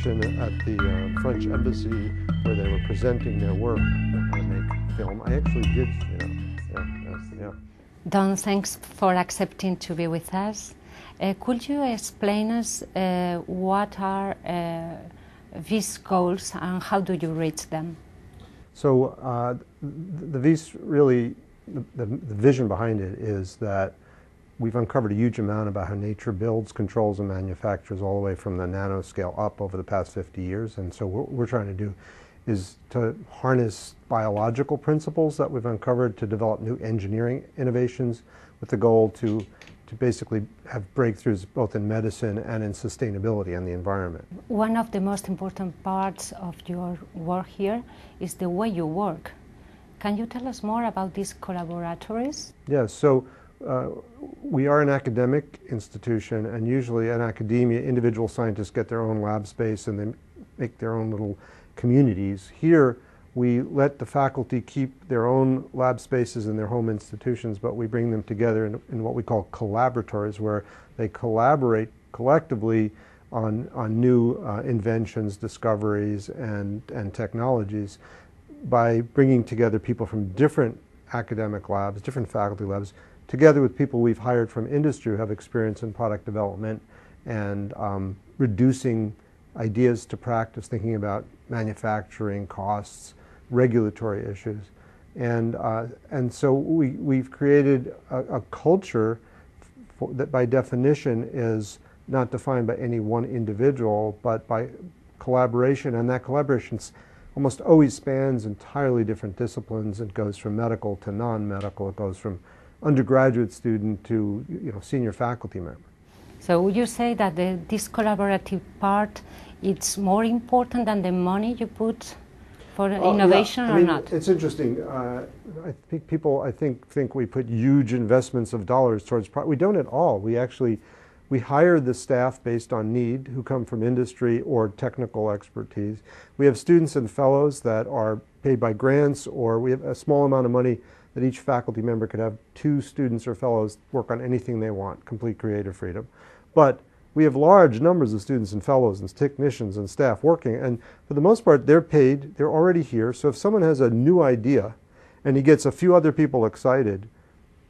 exhibition at the French embassy where they were presenting their work on how to make film. I actually did, yeah. Don, thanks for accepting to be with us. Could you explain us what are these goals and how do you reach them? So the WYSS really, the vision behind it is that we've uncovered a huge amount about how nature builds, controls, and manufactures all the way from the nanoscale up over the past 50 years. And so what we're trying to do is to harness biological principles that we've uncovered to develop new engineering innovations with the goal to basically have breakthroughs both in medicine and in sustainability and the environment. One of the most important parts of your work here is the way you work. Can you tell us more about these collaboratories? Yeah, so we are an academic institution, and usually in academia, individual scientists get their own lab space and they make their own little communities. Here, we let the faculty keep their own lab spaces in their home institutions, but we bring them together in what we call collaboratories, where they collaborate collectively on new inventions, discoveries, and technologies by bringing together people from different academic labs, different faculty labs, together with people we've hired from industry who have experience in product development and reducing ideas to practice, thinking about manufacturing costs, regulatory issues. And so we've created a culture that by definition is not defined by any one individual, but by collaboration, and that collaboration almost always spans entirely different disciplines. It goes from medical to non-medical. It goes from undergraduate student to senior faculty member. So would you say that this collaborative part it's more important than the money you put for innovation or not? It's interesting. I think people think we put huge investments of dollars towards we don't at all. We hire the staff based on need who come from industry or technical expertise. We have students and fellows that are paid by grants, or we have a small amount of money that each faculty member could have 2 students or fellows work on anything they want, complete creative freedom. But we have large numbers of students and fellows and technicians and staff working, and for the most part they're paid, they're already here, so if someone has a new idea and he gets a few other people excited,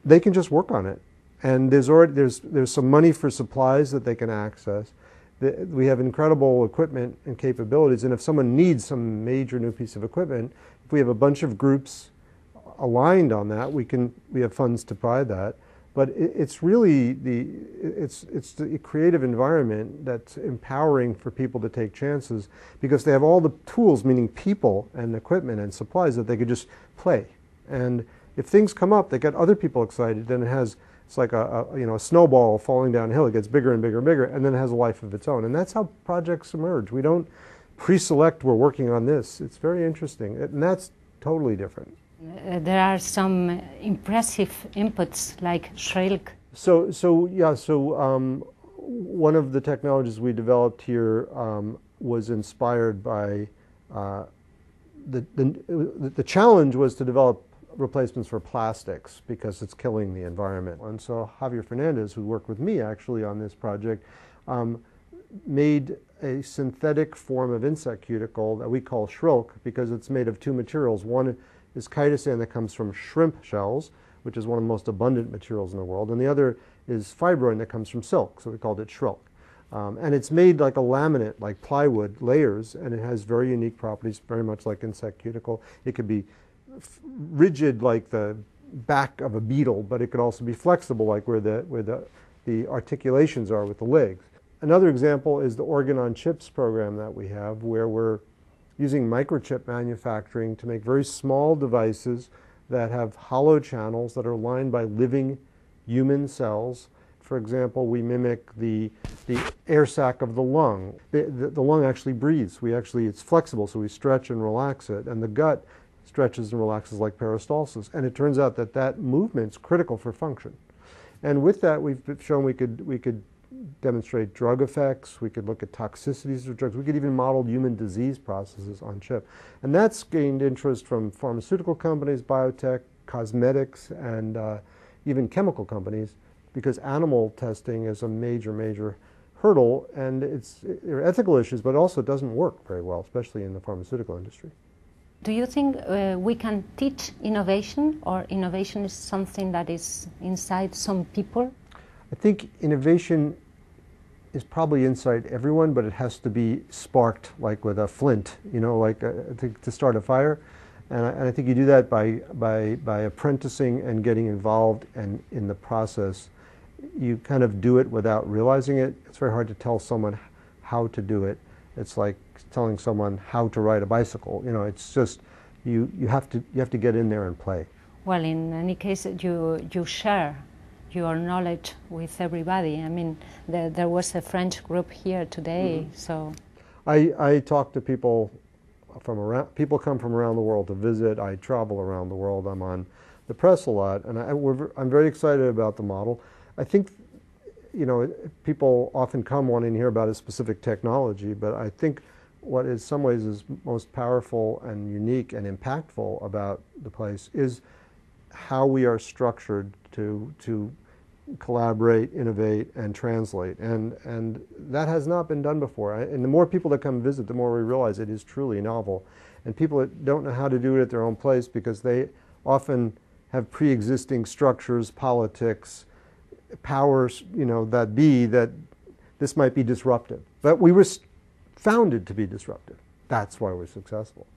they can just work on it. And there's some money for supplies that they can access. We have incredible equipment and capabilities, and if someone needs some major new piece of equipment, if we have a bunch of groups aligned on that, we have funds to buy that. But it's really the creative environment that's empowering for people to take chances, because they have all the tools, meaning people and equipment and supplies, that they could just play. And if things come up that get other people excited, then it's like a snowball falling downhill. It gets bigger and bigger and bigger, and then it has a life of its own. And that's how projects emerge. We don't pre-select we're working on this. It's very interesting, and that's totally different. There are some impressive inputs like Shrilk. So one of the technologies we developed here was inspired by the challenge was to develop replacements for plastics because it's killing the environment. And so Javier Fernandez, who worked with me actually on this project, made a synthetic form of insect cuticle that we call Shrilk because it's made of 2 materials. One is chitosan that comes from shrimp shells, which is one of the most abundant materials in the world, and the other is fibroin that comes from silk, so we called it Shrilk. And it's made like a laminate, like plywood layers, and it has very unique properties, very much like insect cuticle. It could be rigid like the back of a beetle, but it could also be flexible like where the articulations are with the legs. Another example is the Organ on Chips program that we have, where we're using microchip manufacturing to make very small devices that have hollow channels that are lined by living human cells. For example, we mimic the air sac of the lung. The lung actually breathes. It's flexible, so we stretch and relax it, and the gut stretches and relaxes like peristalsis. And it turns out that movement's critical for function. And with that, we've shown we could demonstrate drug effects, we could look at toxicities of drugs, we could even model human disease processes on chip. And that's gained interest from pharmaceutical companies, biotech, cosmetics, and even chemical companies, because animal testing is a major hurdle, and there are ethical issues, but also it doesn't work very well, especially in the pharmaceutical industry. Do you think we can teach innovation, or innovation is something that is inside some people? I think innovation is probably inside everyone, but it has to be sparked like with a flint, you know, like to start a fire. And I think you do that by apprenticing and getting involved, and in the process you kind of do it without realizing it. It's very hard to tell someone how to do it. It's like telling someone how to ride a bicycle. You know, it's just you have to get in there and play. Well, in any case, you share your knowledge with everybody. I mean, there was a French group here today, so. I talk to people from around. People come from around the world to visit. I travel around the world. I'm on the press a lot, and I'm very excited about the model. I think, you know, people often come wanting to hear about a specific technology, but I think what in some ways is most powerful and unique and impactful about the place is how we are structured to collaborate, innovate, and translate. And that has not been done before. And the more people that come visit, the more we realize it is truly novel. And people that don't know how to do it at their own place, because they often have pre-existing structures, politics, powers, you know, that this might be disruptive. But we were founded to be disruptive. That's why we're successful.